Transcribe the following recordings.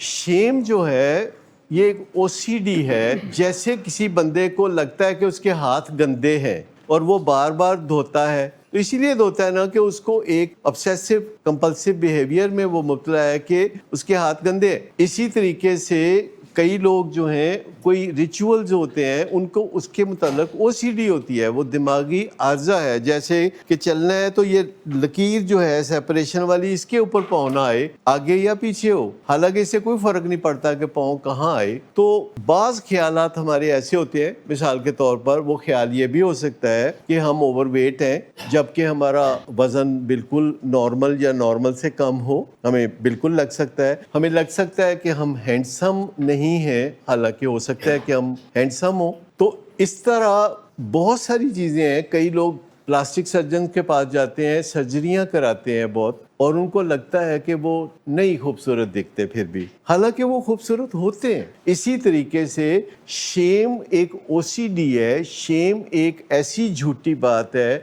شیم جو ہے یہ ایک او سی ڈی ہے. جیسے کسی بندے کو لگتا ہے کہ اس کے ہاتھ گندے ہیں اور وہ بار بار دھوتا ہے، تو اسی لیے دھوتا ہے نا کہ اس کو ایک obsessive compulsive behavior میں وہ مبتلا ہے کہ اس کے ہاتھ گندے ہیں. اسی طریقے سے کئی لوگ جو ہیں کوئی ریچولز ہوتے ہیں ان کو اس کے متعلق او سی ڈی ہوتی ہے، وہ دماغی عارضہ ہے. جیسے کہ چلنا ہے تو یہ لکیر جو ہے سیپریشن والی اس کے اوپر پاؤں نہ آئے، آگے یا پیچھے ہو، حالانکہ اس سے کوئی فرق نہیں پڑتا کہ پاؤں کہاں آئے. تو بعض خیالات ہمارے ایسے ہوتے ہیں، مثال کے طور پر وہ خیال یہ بھی ہو سکتا ہے کہ ہم اوور ویٹ ہیں جبکہ ہمارا وزن بالکل نارمل یا نارمل سے کم ہو. ہمیں بالکل لگ سکتا ہے، ہمیں لگ سکتا ہے کہ ہم ہینڈسم نہیں ہیں حالانکہ ہو سکتا ہے کہ ہم ہینڈسم ہوں. تو اس طرح بہت ساری چیزیں ہیں. کئی لوگ پلاسٹک سرجن کے پاس جاتے ہیں، سرجریاں کراتے ہیں بہت، اور ان کو لگتا ہے کہ وہ نہیں خوبصورت دکھتے پھر بھی، حالانکہ وہ خوبصورت ہوتے ہیں. اسی طریقے سے شیم ایک او سی ڈی ہے. شیم ایک ایسی جھوٹی بات ہے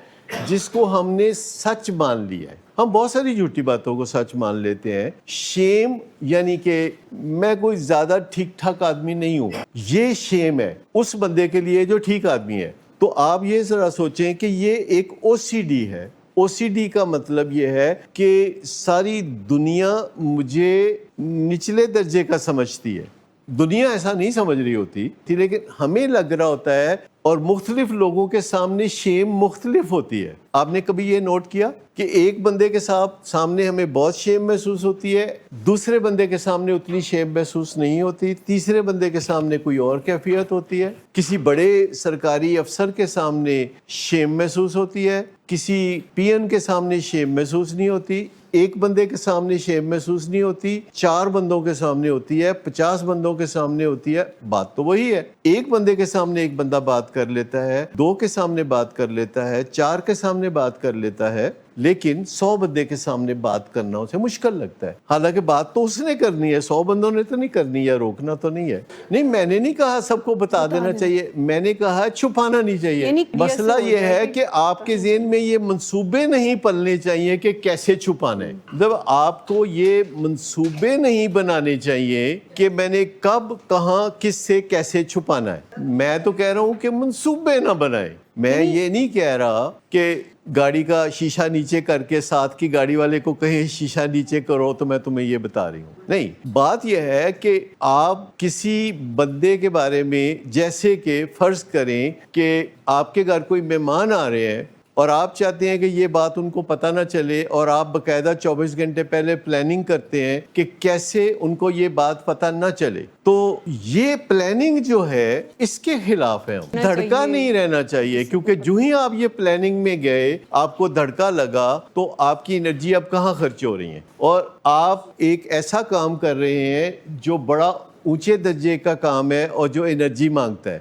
جس کو ہم نے سچ مان لیا ہے. ہم بہت ساری جھوٹی باتوں کو سچ مان لیتے ہیں. شیم یعنی کہ میں کوئی زیادہ ٹھیک ٹھاک آدمی نہیں ہوں، یہ شیم ہے اس بندے کے لیے جو ٹھیک آدمی ہے. تو آپ یہ ذرا سوچیں کہ یہ ایک او سی ڈی ہے. او سی ڈی کا مطلب یہ ہے کہ ساری دنیا مجھے نچلے درجے کا سمجھتی ہے. دنیا ایسا نہیں سمجھ رہی ہوتی تھی، لیکن ہمیں لگ رہا ہوتا ہے. اور مختلف لوگوں کے سامنے شیم مختلف ہوتی ہے. آپ نے کبھی یہ نوٹ کیا کہ ایک بندے کے سامنے ہمیں بہت شیم محسوس ہوتی ہے، دوسرے بندے کے سامنے اتنی شیم محسوس نہیں ہوتی، تیسرے بندے کے سامنے کوئی اور کیفیت ہوتی ہے. کسی بڑے سرکاری افسر کے سامنے شیم محسوس ہوتی ہے، کسی پی این کے سامنے شیم محسوس نہیں ہوتی. ایک بندے کے سامنے شیم محسوس نہیں ہوتی، 4 بندوں کے سامنے ہوتی ہے، 50 بندوں کے سامنے ہوتی ہے. بات تو وہی ہے. ایک بندے کے سامنے ایک بندہ بات کر لیتا ہے، 2 کے سامنے بات کر لیتا ہے، 4 کے سامنے بات کر لیتا ہے، لیکن 100 بندے کے سامنے بات کرنا اسے مشکل لگتا ہے. حالانکہ بات تو اس نے کرنی ہے، 100 بندوں نے تو نہیں کرنی، یا روکنا تو نہیں ہے. نہیں، میں نے نہیں کہا سب کو بتا دینا چاہیے، میں نے کہا چھپانا نہیں چاہیے. مسئلہ یہ ہے کہ آپ کے ذہن میں یہ منصوبے نہیں پلنے چاہیے کہ کیسے چھپانا ہے. جب آپ کو یہ منصوبے نہیں بنانے چاہیے کہ میں نے کب کہاں کس سے کیسے چھپانا ہے. میں تو کہہ رہا ہوں کہ منصوبے نہ بنائیں. میں یہ نہیں کہہ رہا کہ گاڑی کا شیشہ نیچے کر کے ساتھ کی گاڑی والے کو کہیں شیشہ نیچے کرو تو میں تمہیں یہ بتا رہی ہوں. نہیں، بات یہ ہے کہ آپ کسی بندے کے بارے میں، جیسے کہ فرض کریں کہ آپ کے گھر کوئی مہمان آ رہے ہیں اور آپ چاہتے ہیں کہ یہ بات ان کو پتہ نہ چلے، اور آپ باقاعدہ 24 گھنٹے پہلے پلاننگ کرتے ہیں کہ کیسے ان کو یہ بات پتہ نہ چلے. تو یہ پلاننگ جو ہے اس کے خلاف ہے. دھڑکا نہیں رہنا چاہیے، کیونکہ جو ہی آپ یہ پلاننگ میں گئے، آپ کو دھڑکا لگا تو آپ کی انرجی اب کہاں خرچ ہو رہی ہیں، اور آپ ایک ایسا کام کر رہے ہیں جو بڑا اونچے درجے کا کام ہے اور جو انرجی مانگتا ہے.